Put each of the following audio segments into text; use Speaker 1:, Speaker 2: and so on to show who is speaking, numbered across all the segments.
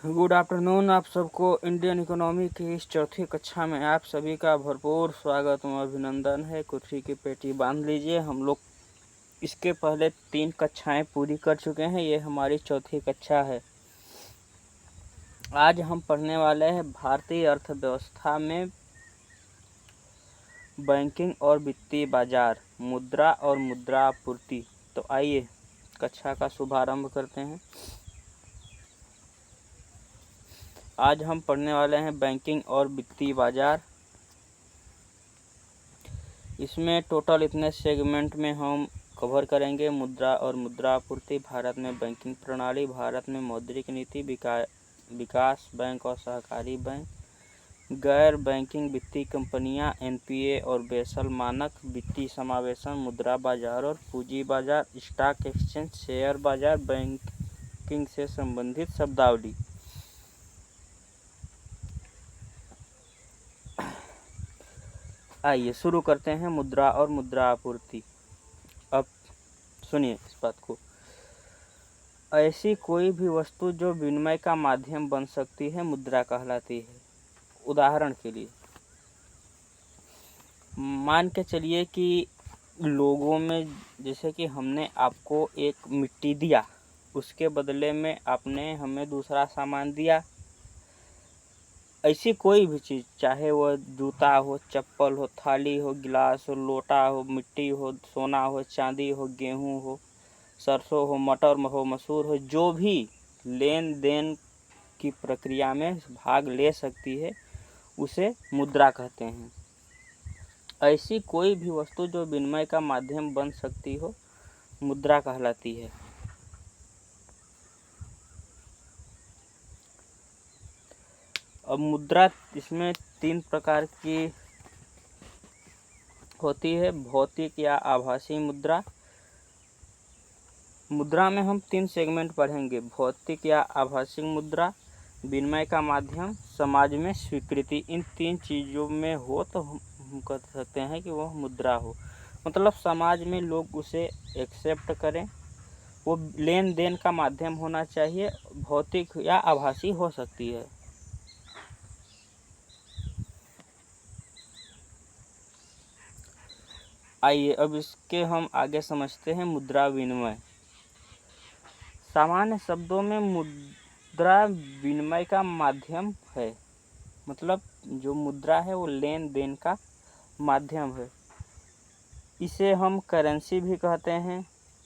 Speaker 1: Good afternoon. आप सबको Indian economy की इस चौथी कक्षा में आप सभी का भरपूर स्वागत और अभिनंदन है। कुर्सी की पेटी बांध लीजिए। हम लोग इसके पहले 3 कक्षाएं पूरी कर चुके हैं। ये हमारी चौथी कक्षा है। आज हम पढ़ने वाले हैं भारतीय अर्थव्यवस्था में बैंकिंग और वित्तीय बाजार, मुद्रा और मुद्रा आपूर्ति। तो आइए कक्षा का शुभारंभ करते हैं। आज हम पढ़ने वाले हैं बैंकिंग और वित्तीय बाजार। इसमें टोटल इतने सेगमेंट में हम कवर करेंगे। मुद्रा और मुद्रा आपूर्ति, भारत में बैंकिंग प्रणाली, भारत में मौद्रिक नीति, विकास बैंक और सहकारी बैंक, गैर बैंकिंग वित्तीय कंपनियां, एनपीए और बेसल मानक, वित्तीय समावेशन, मुद्रा बाजार और पूंजी बाजार, स्टॉक एक्सचेंज, शेयर बाजार, बैंकिंग से संबंधित शब्दावली। आइए शुरू करते हैं मुद्रा और मुद्रा आपूर्ति। अब सुनिए इस बात को। ऐसी कोई भी वस्तु जो विनिमय का माध्यम बन सकती है मुद्रा कहलाती है। उदाहरण के लिए मान के चलिए कि लोगों में, जैसे कि हमने आपको एक मिट्टी दिया, उसके बदले में आपने हमें दूसरा सामान दिया। ऐसी कोई भी चीज़, चाहे वह जूता हो, चप्पल हो, थाली हो, गिलास हो, लोटा हो, मिट्टी हो, सोना हो, चांदी हो, गेहूं हो, सरसों हो, मटर हो, मसूर हो, जो भी लेन देन की प्रक्रिया में भाग ले सकती है उसे मुद्रा कहते हैं। ऐसी कोई भी वस्तु जो विनिमय का माध्यम बन सकती हो मुद्रा कहलाती है। अब मुद्रा, इसमें 3 प्रकार की होती है। भौतिक या आभासी मुद्रा। मुद्रा में हम 3 सेगमेंट पढ़ेंगे। भौतिक या आभासी मुद्रा, विनिमय का माध्यम, समाज में स्वीकृति। इन 3 चीज़ों में हो तो हम कह सकते हैं कि वह मुद्रा हो। मतलब समाज में लोग उसे एक्सेप्ट करें। वो लेन देन का माध्यम होना चाहिए। भौतिक या आभासी हो सकती है। आइए अब इसके हम आगे समझते हैं मुद्रा विनिमय। सामान्य शब्दों में मुद्रा विनिमय का माध्यम है। मतलब जो मुद्रा है वो लेन देन का माध्यम है। इसे हम करेंसी भी कहते हैं।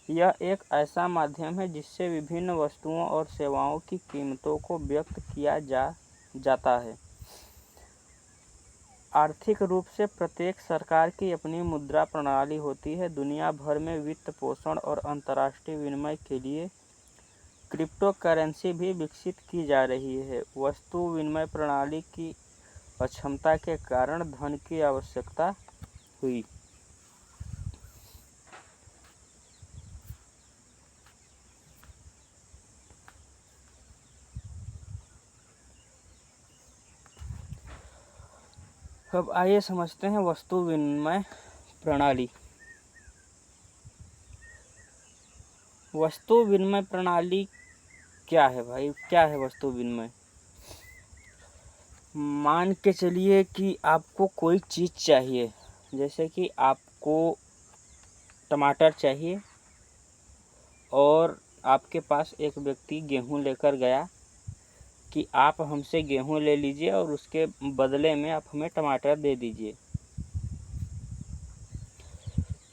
Speaker 1: यह एक ऐसा माध्यम है जिससे विभिन्न वस्तुओं और सेवाओं की कीमतों को व्यक्त किया जाता है। आर्थिक रूप से प्रत्येक सरकार की अपनी मुद्रा प्रणाली होती है। दुनिया भर में वित्त पोषण और अंतर्राष्ट्रीय विनिमय के लिए क्रिप्टो करेंसी भी विकसित की जा रही है। वस्तु विनिमय प्रणाली की अक्षमता के कारण धन की आवश्यकता हुई। अब आइए समझते हैं वस्तु विनिमय प्रणाली। वस्तु विनिमय प्रणाली क्या है भाई? क्या है वस्तु विनिमय? मान के चलिए कि आपको कोई चीज़ चाहिए, जैसे कि आपको टमाटर चाहिए और आपके पास एक व्यक्ति गेहूं लेकर गया कि आप हमसे गेहूं ले लीजिए और उसके बदले में आप हमें टमाटर दे दीजिए।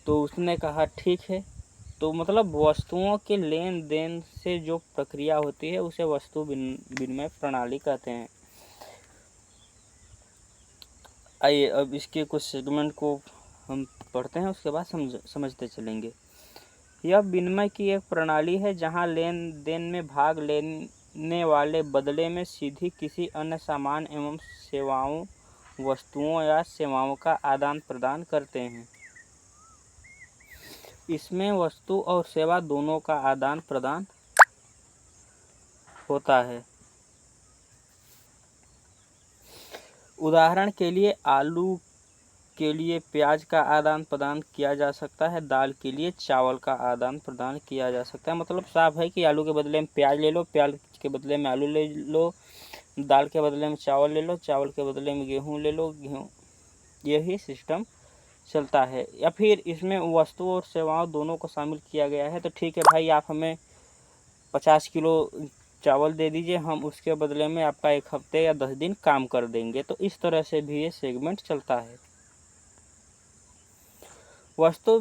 Speaker 1: तो उसने कहा ठीक है। तो मतलब वस्तुओं के लेन देन से जो प्रक्रिया होती है उसे वस्तु विनिमय प्रणाली कहते हैं। आइए अब इसके कुछ सेगमेंट को हम पढ़ते हैं, उसके बाद समझते चलेंगे। यह विनिमय की एक प्रणाली है जहां लेन देन में भाग लेने वाले बदले में सीधी किसी अन्य सामान एवं सेवाओं, वस्तुओं या सेवाओं का आदान प्रदान करते हैं। इसमें वस्तु और सेवा दोनों का आदान प्रदान होता है। उदाहरण के लिए आलू के लिए प्याज का आदान प्रदान किया जा सकता है, दाल के लिए चावल का आदान प्रदान किया जा सकता है। मतलब साफ है कि आलू के बदले में प्याज ले लो, प्याज के बदले में आलू ले लो, दाल के बदले में चावल ले लो, चावल के बदले में गेहूँ ले लो, गेहूँ, यही सिस्टम चलता है। या फिर इसमें वस्तु और सेवाओं दोनों को शामिल किया गया है। तो ठीक है भाई, आप हमें 50 किलो चावल दे दीजिए, हम उसके बदले में आपका 1 हफ्ते या 10 दिन काम कर देंगे। तो इस तरह से भी ये सेगमेंट चलता है। वस्तु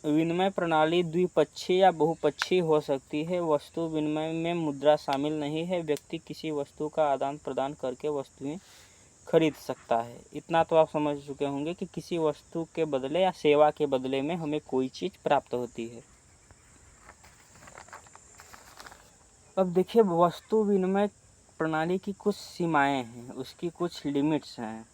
Speaker 1: विनिमय प्रणाली द्विपक्षीय या बहुपक्षीय हो सकती है। वस्तु विनिमय में मुद्रा शामिल नहीं है। व्यक्ति किसी वस्तु का आदान प्रदान करके वस्तुएं खरीद सकता है। इतना तो आप समझ चुके होंगे कि किसी वस्तु के बदले या सेवा के बदले में हमें कोई चीज़ प्राप्त होती है। अब देखिए, वस्तु विनिमय प्रणाली की कुछ सीमाएं हैं, उसकी कुछ लिमिट्स हैं।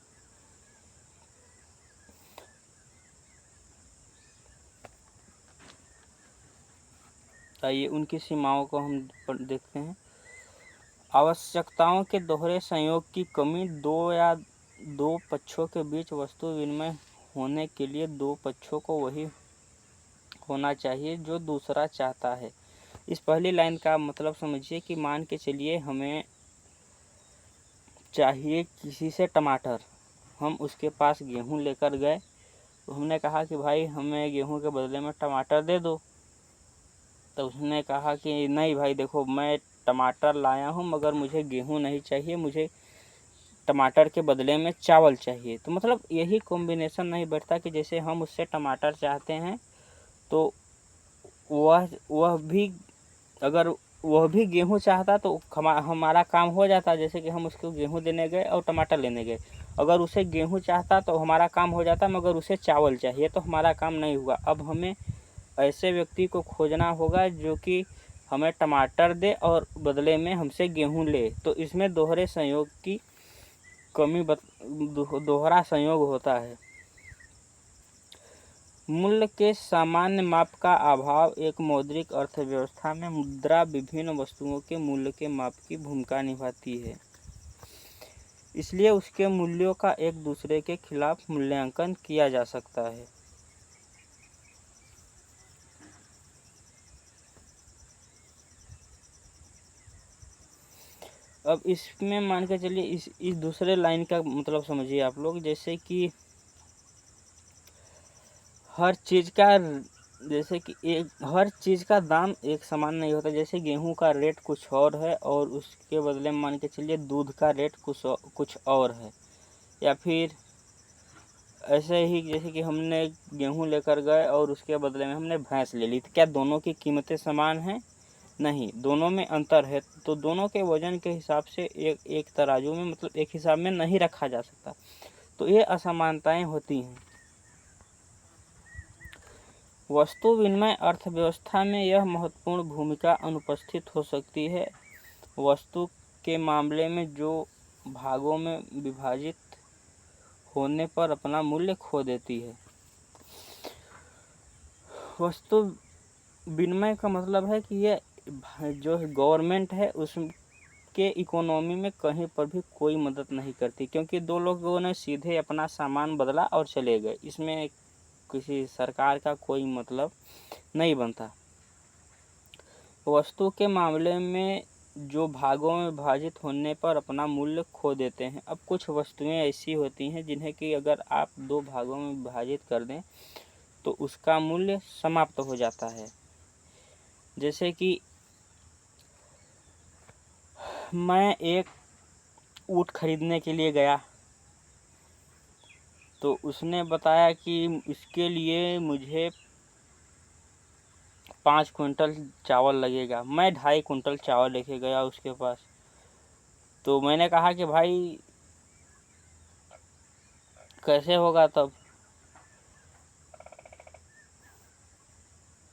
Speaker 1: आइए उनकी सीमाओं को हम देखते हैं। आवश्यकताओं के दोहरे संयोग की कमी। दो या दो पक्षों के बीच वस्तु विनिमय होने के लिए दो पक्षों को वही होना चाहिए जो दूसरा चाहता है। इस पहली लाइन का मतलब समझिए कि मान के चलिए हमें चाहिए किसी से टमाटर, हम उसके पास गेहूं लेकर गए, तो हमने कहा कि भाई हमें गेहूं के बदले में टमाटर दे दो। तो उसने कहा कि नहीं भाई देखो, मैं टमाटर लाया हूँ मगर मुझे गेहूं नहीं चाहिए, मुझे टमाटर के बदले में चावल चाहिए। तो मतलब यही कॉम्बिनेशन नहीं बैठता कि जैसे हम उससे टमाटर चाहते हैं तो वह भी, अगर वह भी गेहूं चाहता तो हमारा काम हो जाता। जैसे कि हम उसको गेहूं देने गए और टमाटर लेने गए, अगर उसे गेहूं चाहता तो हमारा काम हो जाता, मगर उसे चावल चाहिए तो हमारा काम नहीं हुआ। अब हमें ऐसे व्यक्ति को खोजना होगा जो कि हमें टमाटर दे और बदले में हमसे गेहूं ले। तो इसमें दोहरे संयोग की कमी, दोहरा संयोग होता है। मूल्य के सामान्य माप का अभाव। एक मौद्रिक अर्थव्यवस्था में मुद्रा विभिन्न वस्तुओं के मूल्य के माप की भूमिका निभाती है, इसलिए उसके मूल्यों का एक दूसरे के खिलाफ मूल्यांकन किया जा सकता है। अब इसमें मान के चलिए इस दूसरे लाइन का मतलब समझिए आप लोग। जैसे कि हर चीज़ का, जैसे कि हर चीज़ का दाम एक समान नहीं होता। जैसे गेहूं का रेट कुछ और है और उसके बदले में मान के चलिए दूध का रेट कुछ और है। या फिर ऐसे ही जैसे कि हमने गेहूं लेकर गए और उसके बदले में हमने भैंस ले ली, तो क्या दोनों की कीमतें समान हैं? नहीं, दोनों में अंतर है। तो दोनों के वजन के हिसाब से एक तराजू में, मतलब एक हिसाब में नहीं रखा जा सकता। तो ये असमानताएं होती हैं। वस्तु विनिमय अर्थव्यवस्था में यह महत्वपूर्ण भूमिका अनुपस्थित हो सकती है। वस्तु के मामले में जो भागों में विभाजित होने पर अपना मूल्य खो देती है। वस्तु विनिमय का मतलब है कि ये जो गवर्नमेंट है उसके इकोनॉमी में कहीं पर भी कोई मदद नहीं करती, क्योंकि दो लोगों ने सीधे अपना सामान बदला और चले गए, इसमें किसी सरकार का कोई मतलब नहीं बनता। वस्तु के मामले में जो भागों में विभाजित होने पर अपना मूल्य खो देते हैं। अब कुछ वस्तुएं ऐसी होती हैं जिन्हें कि अगर आप दो भागों में विभाजित कर दें तो उसका मूल्य समाप्त हो जाता है। जैसे कि मैं एक ऊँट खरीदने के लिए गया, तो उसने बताया कि इसके लिए मुझे 5 कुंटल चावल लगेगा। मैं 2.5 कुंटल चावल लेके गया उसके पास। तो मैंने कहा कि भाई कैसे होगा तब?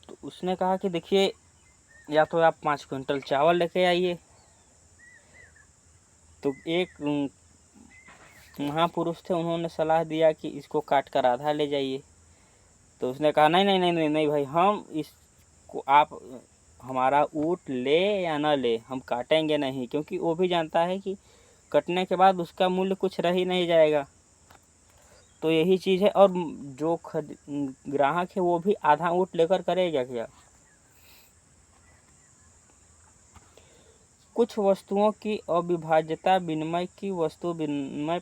Speaker 1: तो उसने कहा कि देखिए, या तो आप 5 कुंटल चावल लेके आइए। तो एक महापुरुष थे, उन्होंने सलाह दिया कि इसको काट कर आधा ले जाइए। तो उसने कहा नहीं नहीं नहीं नहीं नहीं भाई, हम इसको, आप हमारा ऊँट ले या ना ले, हम काटेंगे नहीं, क्योंकि वो भी जानता है कि कटने के बाद उसका मूल्य कुछ रह ही नहीं जाएगा। तो यही चीज़ है। और जो ग्राहक है वो भी आधा ऊँट लेकर करेगा क्या? कुछ वस्तुओं की अविभाज्यता विनिमय की वस्तु विनिमय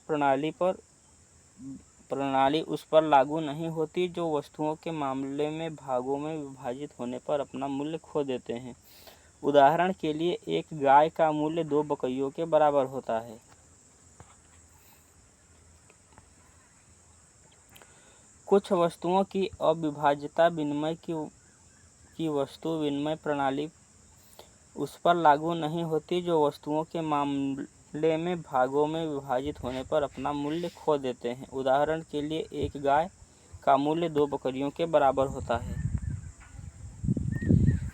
Speaker 1: प्रणाली उस पर लागू नहीं होती जो वस्तुओं के मामले में भागों में विभाजित होने पर अपना मूल्य खो देते हैं। उदाहरण के लिए एक गाय का मूल्य 2 बकरियों के बराबर होता है। कुछ वस्तुओं की अविभाज्यता विनिमय की वस्तु विनिमय प्रणाली उस पर लागू नहीं होती जो वस्तुओं के मामले में भागों में विभाजित होने पर अपना मूल्य खो देते हैं। उदाहरण के लिए एक गाय का मूल्य 2 बकरियों के बराबर होता है।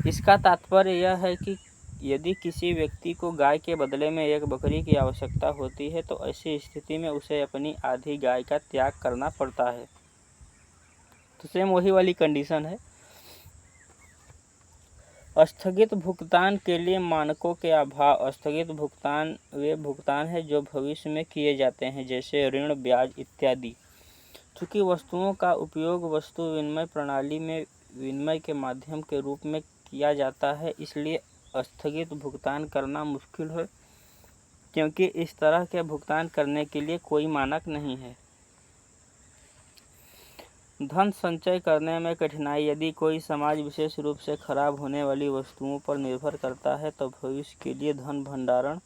Speaker 1: इसका तात्पर्य यह है कि यदि किसी व्यक्ति को गाय के बदले में एक बकरी की आवश्यकता होती है तो ऐसी स्थिति में उसे अपनी आधी गाय का त्याग करना पड़ता है। तो सेम वही वाली कंडीशन है। स्थगित भुगतान के लिए मानकों के अभाव। स्थगित भुगतान वे भुगतान है जो भविष्य में किए जाते हैं, जैसे ऋण, ब्याज इत्यादि। चूँकि वस्तुओं का उपयोग वस्तु विनिमय प्रणाली में विनिमय के माध्यम के रूप में किया जाता है, इसलिए स्थगित भुगतान करना मुश्किल है, क्योंकि इस तरह के भुगतान करने के लिए कोई मानक नहीं है। धन संचय करने में कठिनाई। यदि कोई समाज विशेष रूप से खराब होने वाली वस्तुओं पर निर्भर करता है तो भविष्य के लिए धन भंडारण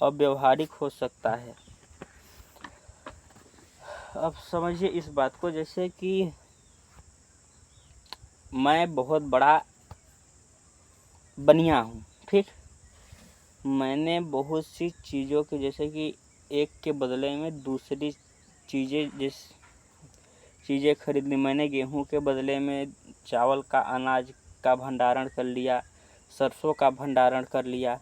Speaker 1: अव्यावहारिक हो सकता है। अब समझिए इस बात को, जैसे कि मैं बहुत बड़ा बनिया हूँ, ठीक। मैंने बहुत सी चीज़ों के, जैसे कि एक के बदले में दूसरी चीज़ें खरीद ली। मैंने गेहूं के बदले में चावल का, अनाज का भंडारण कर लिया, सरसों का भंडारण कर लिया,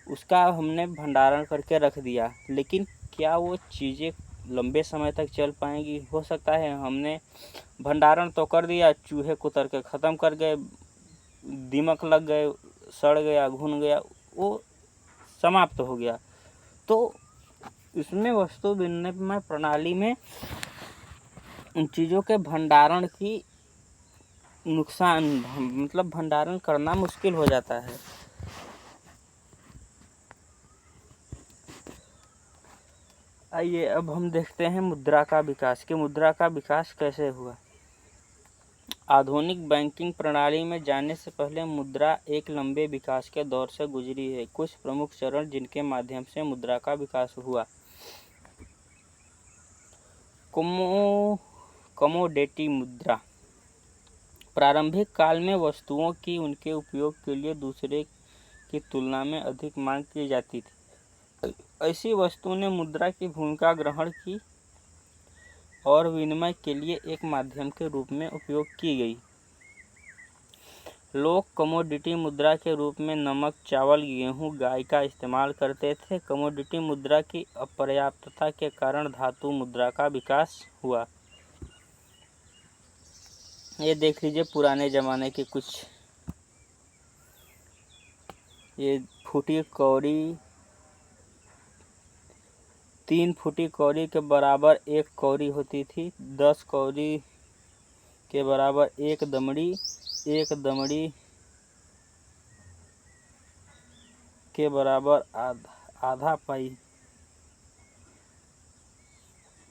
Speaker 1: उसका हमने भंडारण करके रख दिया। लेकिन क्या वो चीज़ें लंबे समय तक चल पाएंगी? हो सकता है हमने भंडारण तो कर दिया, चूहे कुतर के ख़त्म कर गए, दीमक लग गए, सड़ गया, घुन गया, वो समाप्त हो गया। तो इसमें वस्तु विनिमय प्रणाली में उन चीज़ों के भंडारण की नुकसान, मतलब भंडारण करना मुश्किल हो जाता है। आइए अब हम देखते हैं मुद्रा का विकास, कि मुद्रा का विकास कैसे हुआ। आधुनिक बैंकिंग प्रणाली में जाने से पहले मुद्रा एक लंबे विकास के दौर से गुजरी है। कुछ प्रमुख चरण जिनके माध्यम से मुद्रा का विकास हुआ। कमोडिटी मुद्रा। प्रारंभिक काल में वस्तुओं की उनके उपयोग के लिए दूसरे की तुलना में अधिक मांग की जाती थी। ऐसी वस्तु ने मुद्रा की भूमिका ग्रहण की और विनिमय के लिए एक माध्यम के रूप में उपयोग की गई। लोग कमोडिटी मुद्रा के रूप में नमक, चावल, गेहूं, गाय का इस्तेमाल करते थे। कमोडिटी मुद्रा की अपर्याप्तता के कारण धातु मुद्रा का विकास हुआ। ये देख लीजिए पुराने ज़माने की कुछ, ये फुटी कौड़ी, 3 फुटी कौड़ी के बराबर 1 कौड़ी होती थी। 10 कौड़ी के बराबर 1 दमड़ी, 1 दमड़ी के बराबर आधा पाई,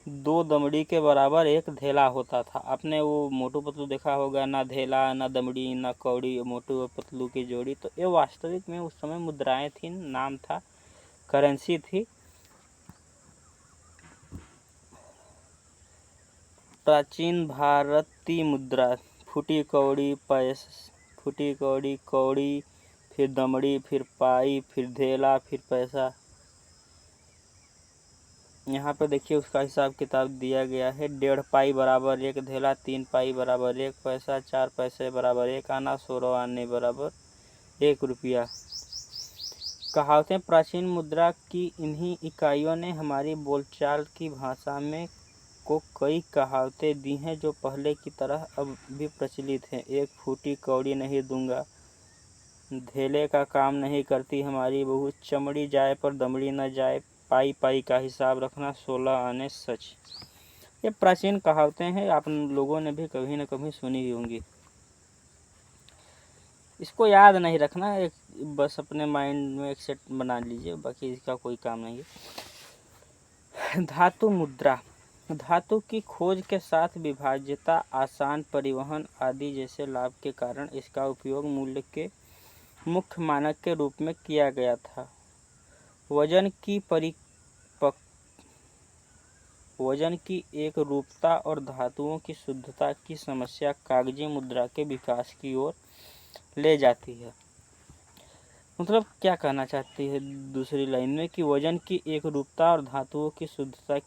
Speaker 1: 2 दमड़ी के बराबर 1 धेला होता था। आपने वो मोटू पतलू देखा होगा, ना धेला, ना दमड़ी, ना कौड़ी, मोटू और पतलू की जोड़ी। तो ये वास्तविक में उस समय मुद्राएं थी, नाम था, करेंसी थी। प्राचीन भारतीय मुद्रा। फुटी कौड़ी, फुटी कौड़ी, कौड़ी, फिर दमड़ी, फिर पाई, फिर धेला, फिर पैसा। यहाँ पे देखिए उसका हिसाब किताब दिया गया है। 1.5 पाई बराबर 1 धेला, 3 पाई बराबर 1 पैसा, 4 पैसे बराबर 1 आना, 16 आने बराबर 1 रुपया। कहावतें। प्राचीन मुद्रा की इन्हीं इकाइयों ने हमारी बोलचाल की भाषा में को कई कहावतें दी हैं जो पहले की तरह अब भी प्रचलित हैं। 1 फूटी कौड़ी नहीं दूंगा, धेले का काम नहीं करती हमारी बहू, चमड़ी जाए पर दमड़ी न जाए, पाई पाई का हिसाब रखना, 16 आने सच। ये प्राचीन कहावतें हैं, आप लोगों ने भी कभी न कभी सुनी ही होंगी। इसको याद नहीं रखना, एक बस अपने माइंड में एक सेट बना लीजिए, बाकी इसका कोई काम नहीं है। धातु मुद्रा। धातु की खोज के साथ विभाज्यता, आसान परिवहन आदि जैसे लाभ के कारण इसका उपयोग मूल्य के मुख्य मानक के रूप में किया गया था। वजन की एक रूपता और धातुओं की शुद्धता की समस्या कागजी मुद्रा के विकास की ओर ले जाती है। मतलब क्या कहना चाहती है दूसरी लाइन में कि वजन की एक रूपता और धातुओं की शुद्धता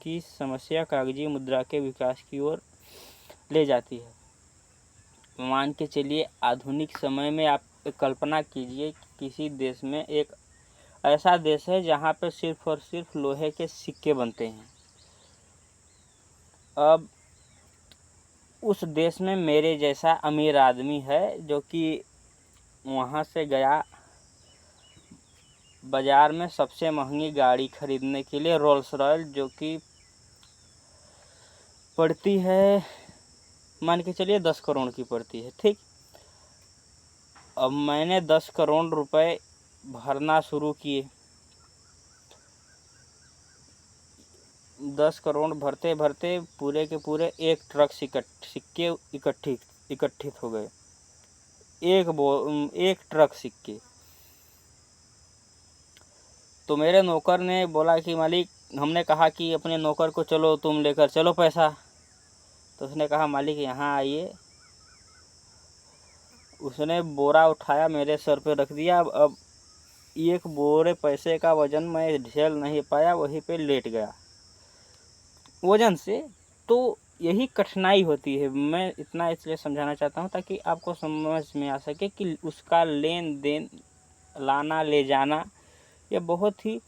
Speaker 1: की समस्या कागजी मुद्रा के विकास की ओर ले जाती है। मान के चलिए आधुनिक समय में आप कल्पना कीजिए कि किसी देश में एक ऐसा देश है जहाँ पे सिर्फ और सिर्फ लोहे के सिक्के बनते हैं। अब उस देश में मेरे जैसा अमीर आदमी है जो कि वहाँ से गया बाज़ार में सबसे महंगी गाड़ी खरीदने के लिए, रोल्स रॉयल, जो कि पड़ती है, मान के चलिए 10 करोड़ की पड़ती है, ठीक। अब मैंने 10 करोड़ रुपए भरना शुरू किए। 10 करोड़ भरते भरते पूरे के पूरे एक ट्रक सिक्के इकट्ठित हो गए। एक ट्रक सिक्के। तो मेरे नौकर ने बोला कि मालिक, हमने कहा कि अपने नौकर को चलो तुम लेकर चलो पैसा। तो उसने कहा मालिक यहाँ आइए। उसने बोरा उठाया, मेरे सर पे रख दिया। अब एक बोरे पैसे का वजन मैं झेल नहीं पाया, वहीं पे लेट गया वजन से। तो यही कठिनाई होती है। मैं इतना इसलिए समझाना चाहता हूँ ताकि आपको समझ में आ सके कि उसका लेन देन, लाना ले जाना, ये बहुत ही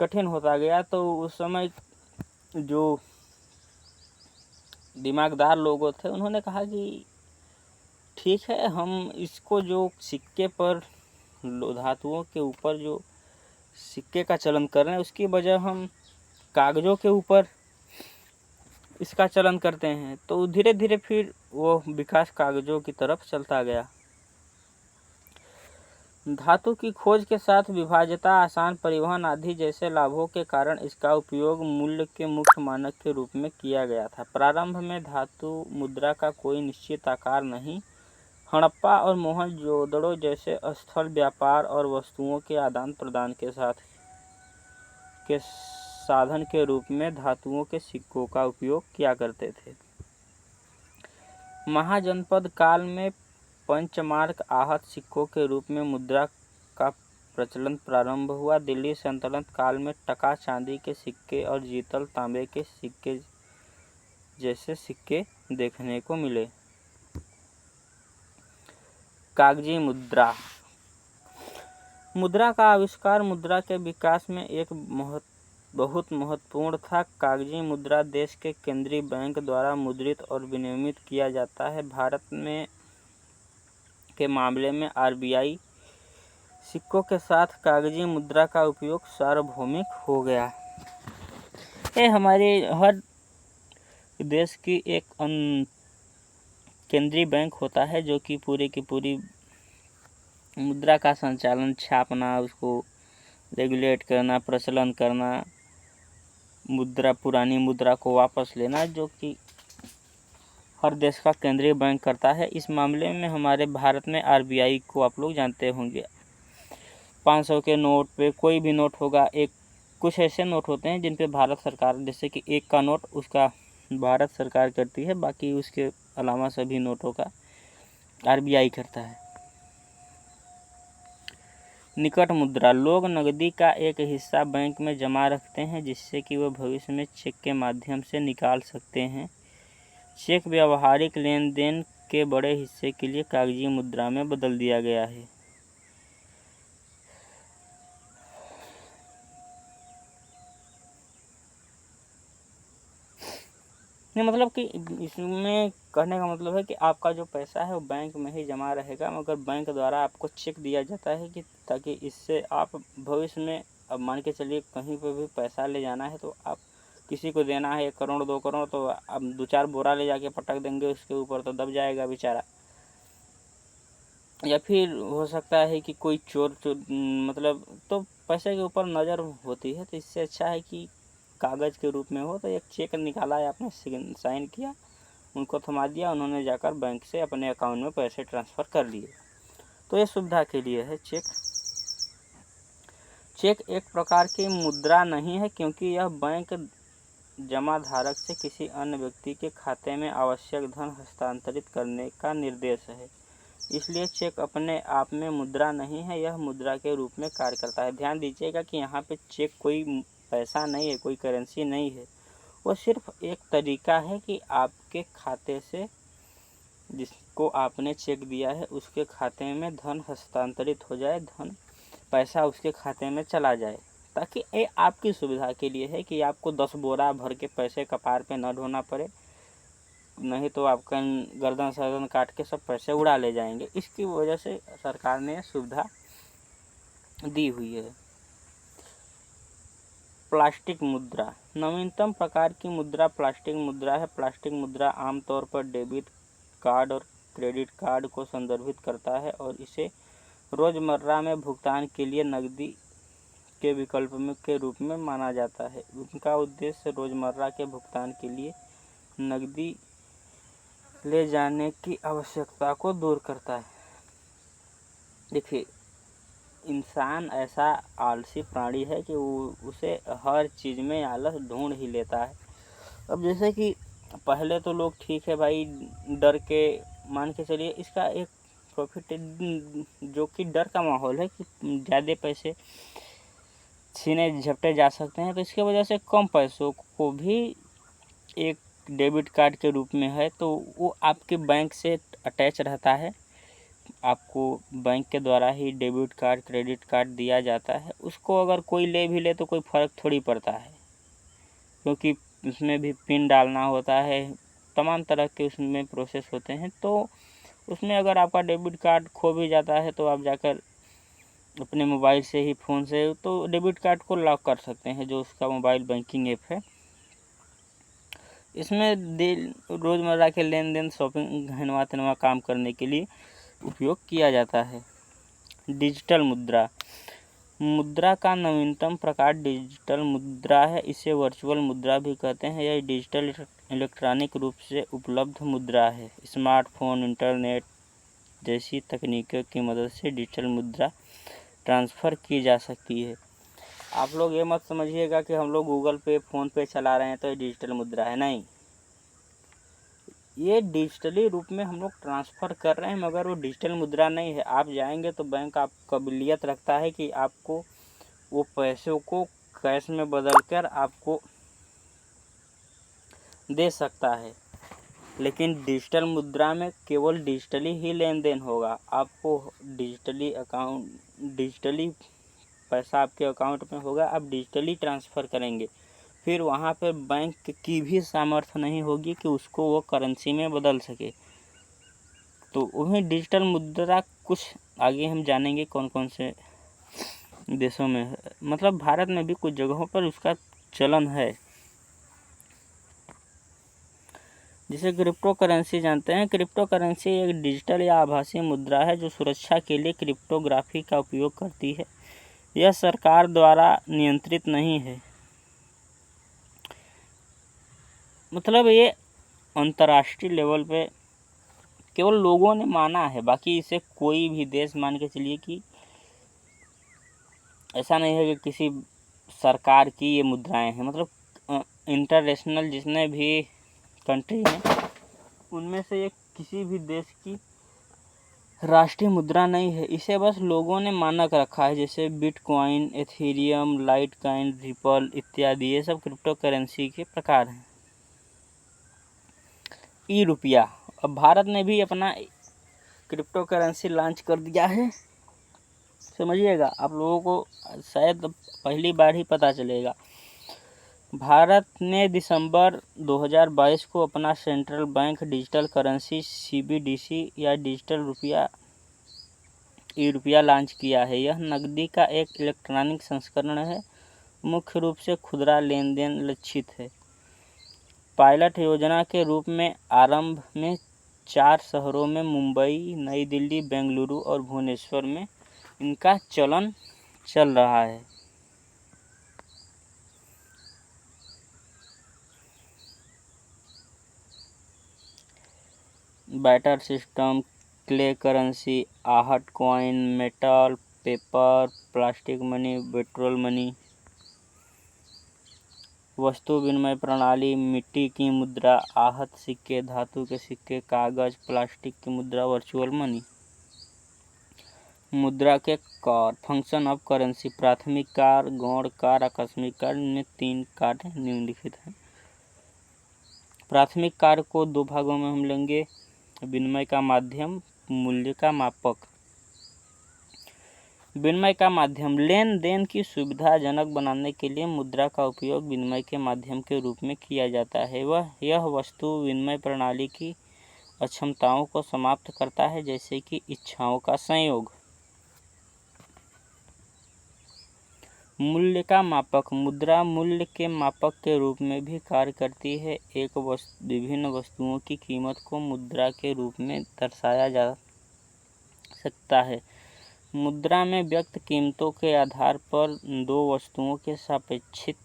Speaker 1: कठिन होता गया। तो उस समय जो दिमागदार लोग थे उन्होंने कहा कि ठीक है, हम इसको जो सिक्के पर, धातुओं के ऊपर जो सिक्के का चलन कर रहे हैं उसकी बजाय हम कागज़ों के ऊपर इसका चलन करते हैं। तो धीरे धीरे फिर वो विकास कागज़ों की तरफ चलता गया। धातु की खोज के साथ विभाज्यता, आसान परिवहन आदि जैसे लाभों के कारण इसका उपयोग मूल्य के मुख्य मानक के रूप में किया गया था। प्रारंभ में धातु मुद्रा का कोई निश्चित आकार नहीं, हड़प्पा और मोहनजोदड़ो जैसे स्थल व्यापार और वस्तुओं के आदान प्रदान के साधन के रूप में धातुओं के सिक्कों का उपयोग किया करते थे। महाजनपद काल में पंचमार्क आहत सिक्कों के रूप में मुद्रा का प्रचलन प्रारंभ हुआ। दिल्ली सल्तनत काल में टका चांदी के सिक्के और जीतल तांबे के सिक्के जैसे सिक्के देखने को मिले। कागजी मुद्रा। मुद्रा का आविष्कार मुद्रा के विकास में एक बहुत महत्वपूर्ण था। कागजी मुद्रा देश के केंद्रीय बैंक द्वारा मुद्रित और विनियमित किया जाता है। भारत में के मामले में आरबीआई सिक्कों के साथ कागजी मुद्रा का उपयोग सार्वभौमिक हो गया। ये हमारे हर देश की एक केंद्रीय बैंक होता है जो कि पूरी की पूरी मुद्रा का संचालन, छापना, उसको रेगुलेट करना, प्रचलन करना, पुरानी मुद्रा को वापस लेना, जो कि हर देश का केंद्रीय बैंक करता है। इस मामले में हमारे भारत में आरबीआई को आप लोग जानते होंगे। 500 के नोट पे कोई भी नोट होगा, एक कुछ ऐसे नोट होते हैं जिन पे भारत सरकार, जैसे कि 1 का नोट उसका भारत सरकार करती है, बाकी उसके अलावा सभी नोटों का आरबीआई करता है। निकट मुद्रा। लोग नकदी का एक हिस्सा बैंक में जमा रखते हैं जिससे कि वह भविष्य में चेक के माध्यम से निकाल सकते हैं। चेक व्यावहारिक लेन देन के बड़े हिस्से के लिए कागजी मुद्रा में बदल दिया गया है। मतलब कि इसमें कहने का मतलब है कि आपका जो पैसा है वो बैंक में ही जमा रहेगा, मगर बैंक द्वारा आपको चेक दिया जाता है कि ताकि इससे आप भविष्य में, अब मान के चलिए कहीं पर भी पैसा ले जाना है तो आप किसी को देना है 1 करोड़ 2 करोड़ तो अब 2-4 बोरा ले जाके पटक देंगे उसके ऊपर तो दब जाएगा बेचारा। या फिर हो सकता है कि कोई चोर मतलब तो पैसे के ऊपर नज़र होती है, तो इससे अच्छा है कि कागज़ के रूप में हो। तो एक चेक निकाला है, आपने साइन किया, उनको थमा दिया, उन्होंने जाकर बैंक से अपने अकाउंट में पैसे ट्रांसफ़र कर लिए। तो ये सुविधा के लिए है चेक। चेक एक प्रकार की मुद्रा नहीं है, क्योंकि यह बैंक जमा धारक से किसी अन्य व्यक्ति के खाते में आवश्यक धन हस्तांतरित करने का निर्देश है। इसलिए चेक अपने आप में मुद्रा नहीं है, यह मुद्रा के रूप में कार्य करता है। ध्यान दीजिएगा कि यहाँ पे चेक कोई पैसा नहीं है, कोई करेंसी नहीं है, वो सिर्फ एक तरीका है कि आपके खाते से जिसको आपने चेक दिया है उसके खाते में धन हस्तांतरित हो जाए, पैसा उसके खाते में चला जाए। ताकि ये आपकी सुविधा के लिए है कि आपको 10 बोरा भर के पैसे कपार पे न ढोना पड़े, नहीं तो आपका गर्दन काट के सब पैसे उड़ा ले जाएंगे। इसकी वजह से सरकार ने सुविधा दी हुई है। प्लास्टिक मुद्रा, नवीनतम प्रकार की मुद्रा प्लास्टिक मुद्रा है। प्लास्टिक मुद्रा आमतौर पर डेबिट कार्ड और क्रेडिट कार्ड को संदर्भित करता है और इसे रोज़मर्रा में भुगतान के लिए नकदी के विकल्प के रूप में माना जाता है। उनका उद्देश्य रोज़मर्रा के भुगतान के लिए नकदी ले जाने की आवश्यकता को दूर करता है। देखिए, इंसान ऐसा आलसी प्राणी है कि उसे हर चीज़ में आलस ढूंढ ही लेता है। अब जैसे कि पहले तो लोग ठीक है भाई डर के मान के चलिए, इसका एक प्रॉफिट जो कि डर का माहौल है कि ज़्यादा पैसे छीने झपटे जा सकते हैं, तो इसके वजह से कम पैसों को भी एक डेबिट कार्ड के रूप में है, तो वो आपके बैंक से अटैच रहता है। आपको बैंक के द्वारा ही डेबिट कार्ड क्रेडिट कार्ड दिया जाता है। उसको अगर कोई ले भी ले तो कोई फ़र्क थोड़ी पड़ता है, क्योंकि उसमें भी पिन डालना होता है, तमाम तरह के उसमें प्रोसेस होते हैं। तो उसमें अगर आपका डेबिट कार्ड खो भी जाता है तो आप जाकर अपने मोबाइल से ही फ़ोन से तो डेबिट कार्ड को लॉक कर सकते हैं, जो उसका मोबाइल बैंकिंग ऐप है। इसमें रोज़मर्रा के लेन देन शॉपिंग हनवा तनवा काम करने के लिए उपयोग किया जाता है। डिजिटल मुद्रा, मुद्रा का नवीनतम प्रकार डिजिटल मुद्रा है। इसे वर्चुअल मुद्रा भी कहते हैं। यह डिजिटल इलेक्ट्रॉनिक रूप से उपलब्ध मुद्रा है। स्मार्टफोन, इंटरनेट जैसी तकनीकों की मदद से डिजिटल मुद्रा ट्रांसफ़र की जा सकती है। आप लोग ये मत समझिएगा कि हम लोग गूगल पे फ़ोन पे चला रहे हैं तो ये डिजिटल मुद्रा है, नहीं। ये डिजिटली रूप में हम लोग ट्रांसफ़र कर रहे हैं, मगर वो डिजिटल मुद्रा नहीं है। आप जाएंगे तो बैंक आप काबिलियत रखता है कि आपको वो पैसों को कैश में बदल कर आपको दे सकता है, लेकिन डिजिटल मुद्रा में केवल डिजिटली ही लेन देन होगा। आपको डिजिटली पैसा आपके अकाउंट में होगा, आप डिजिटली ट्रांसफ़र करेंगे। फिर वहाँ पर बैंक की भी सामर्थ्य नहीं होगी कि उसको वो करेंसी में बदल सके। तो वही डिजिटल मुद्रा कुछ आगे हम जानेंगे कौन कौन से देशों में है। मतलब भारत में भी कुछ जगहों पर उसका चलन है। जिसे क्रिप्टो करेंसी जानते हैं। क्रिप्टो करेंसी एक डिजिटल या आभासी मुद्रा है जो सुरक्षा के लिए क्रिप्टोग्राफी का उपयोग करती है। यह सरकार द्वारा नियंत्रित नहीं है, मतलब ये अंतर्राष्ट्रीय लेवल पे केवल लोगों ने माना है, बाकी इसे कोई भी देश मान के चलिए कि ऐसा नहीं है कि किसी सरकार की ये मुद्राएं हैं। मतलब इंटरनेशनल जितने भी कंट्री हैं उनमें से ये किसी भी देश की राष्ट्रीय मुद्रा नहीं है। इसे बस लोगों ने मानक रखा है, जैसे बिटकॉइन, एथेरियम, लाइटकॉइन, रिपल इत्यादि, ये सब क्रिप्टो करेंसी के प्रकार हैं। ई रुपया, अब भारत ने भी अपना क्रिप्टो करेंसी लॉन्च कर दिया है। समझिएगा, आप लोगों को शायद पहली बार ही पता चलेगा। भारत ने दिसंबर 2022 को अपना central bank digital currency CBDC या डिजिटल रुपया ई रुपया लॉन्च किया है। यह नकदी का एक इलेक्ट्रॉनिक संस्करण है, मुख्य रूप से खुदरा लेन देन लक्षित है। पायलट योजना के रूप में आरंभ में 4 शहरों में मुंबई, नई दिल्ली, बेंगलुरु और भुवनेश्वर में इनका चलन चल रहा है। बैटर सिस्टम, क्ले करेंसी, आहट coin, metal, paper, plastic money, petrol money, वस्तु विनिमय प्रणाली, मिट्टी की मुद्रा, आहत सिक्के, धातु के सिक्के, कागज, प्लास्टिक की मुद्रा, वर्चुअल मनी। मुद्रा के कार, फंक्शन ऑफ करेंसी, प्राथमिक कार, गौण कार, आकस्मिक कार। इनमें 3 कार्य निम्नलिखित हैं। प्राथमिक कार को 2 भागों में हम लेंगे, विनिमय का माध्यम, मूल्य का मापक। विनिमय का माध्यम, लेन देन की सुविधाजनक बनाने के लिए मुद्रा का उपयोग विनिमय के माध्यम के रूप में किया जाता है। यह वस्तु विनिमय प्रणाली की अक्षमताओं को समाप्त करता है, जैसे कि इच्छाओं का संयोग। मूल्य का मापक, मुद्रा मूल्य के मापक के रूप में भी कार्य करती है। विभिन्न वस्तुओं की कीमत को मुद्रा के रूप में दर्शाया जा सकता है। मुद्रा में व्यक्त कीमतों के आधार पर 2 वस्तुओं के सापेक्षिक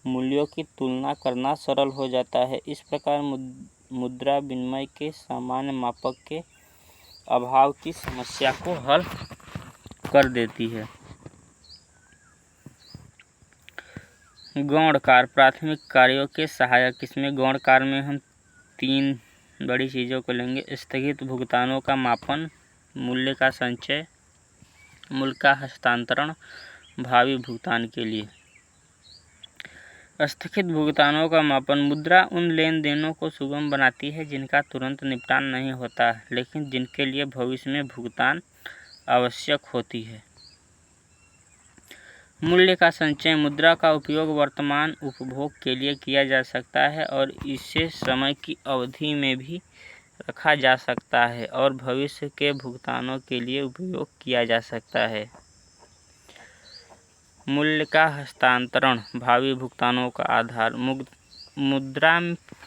Speaker 1: मूल्यों की तुलना करना सरल हो जाता है। इस प्रकार मुद्रा विनिमय के सामान्य मापक के अभाव की समस्या को हल कर देती है। गौणकार, प्राथमिक कार्यों के सहायक। इसमें गौणकार में हम 3 बड़ी चीज़ों को लेंगे। स्थगित भुगतानों का मापन, मूल्य का संचय, मूल्य का हस्तांतरण भावी भुगतान के लिए। स्थगित भुगतानों का मापन, मुद्रा उन लेन देनों को सुगम बनाती है जिनका तुरंत निपटान नहीं होता, लेकिन जिनके लिए भविष्य में भुगतान आवश्यक होती है। मूल्य का संचय, मुद्रा का उपयोग वर्तमान उपभोग के लिए किया जा सकता है और इसे समय की अवधि में भी रखा जा सकता है और भविष्य के भुगतानों के लिए उपयोग किया जा सकता है। मूल्य का हस्तांतरण, भावी भुगतानों का आधार। मुद्रा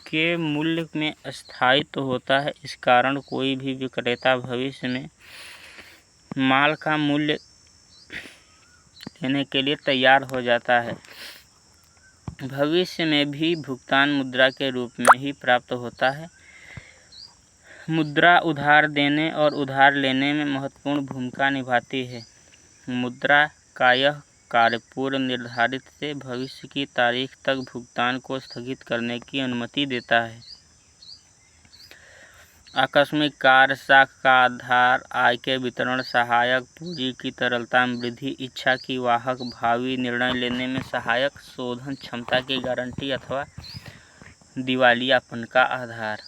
Speaker 1: के मूल्य में स्थायित्व होता है। इस कारण कोई भी विक्रेता भविष्य में माल का मूल्य देने के लिए तैयार हो जाता है। भविष्य में भी भुगतान मुद्रा के रूप में ही प्राप्त होता है। मुद्रा उधार देने और उधार लेने में महत्वपूर्ण भूमिका निभाती है। मुद्रा का यह कार्य पूर्व निर्धारित से भविष्य की तारीख तक भुगतान को स्थगित करने की अनुमति देता है। आकस्मिक कार्य, साख का आधार, आय के वितरण, सहायक, पूंजी की तरलता में वृद्धि, इच्छा की वाहक, भावी निर्णय लेने में सहायक, शोधन क्षमता की गारंटी अथवा दिवालियापन का आधार।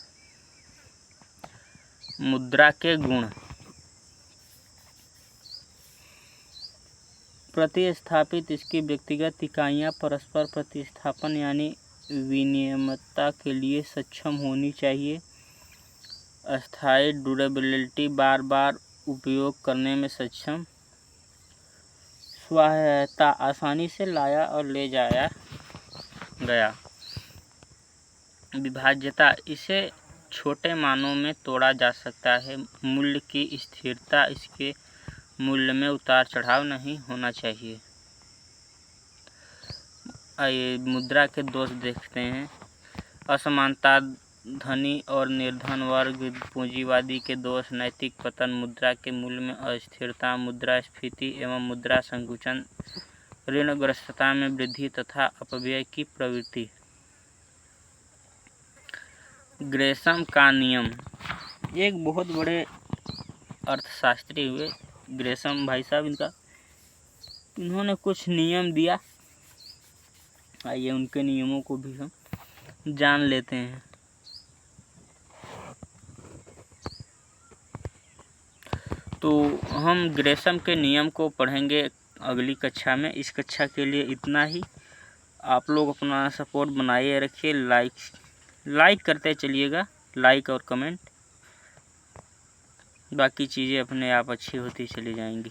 Speaker 1: मुद्रा के गुण, प्रतिस्थापित, इसकी व्यक्तिगत इकाइयाँ परस्पर प्रतिस्थापन यानी विनिमयता के लिए सक्षम होनी चाहिए। अस्थायी, ड्यूरेबिलिटी, बार बार उपयोग करने में सक्षम। स्वायत्तता, आसानी से लाया और ले जाया गया। विभाज्यता, इसे छोटे मानों में तोड़ा जा सकता है। मूल्य की स्थिरता, इसके मूल्य में उतार चढ़ाव नहीं होना चाहिए। आइए मुद्रा के दोष देखते हैं। असमानता, धनी और निर्धन वर्ग, पूंजीवादी के दोष, नैतिक पतन, मुद्रा के मूल्य में अस्थिरता, मुद्रास्फीति एवं मुद्रा संकुचन, ऋणग्रस्तता में वृद्धि तथा अपव्यय की प्रवृत्ति। ग्रेशम का नियम, एक बहुत बड़े अर्थशास्त्री हुए ग्रेशम भाई साहब, इन्होंने कुछ नियम दिया। आइए उनके नियमों को भी हम जान लेते हैं। तो हम ग्रेशम के नियम को पढ़ेंगे अगली कक्षा में। इस कक्षा के लिए इतना ही। आप लोग अपना सपोर्ट बनाए रखिए, लाइक करते चलिएगा, लाइक और कमेंट। बाकी चीज़ें अपने आप अच्छी होती चली जाएंगी।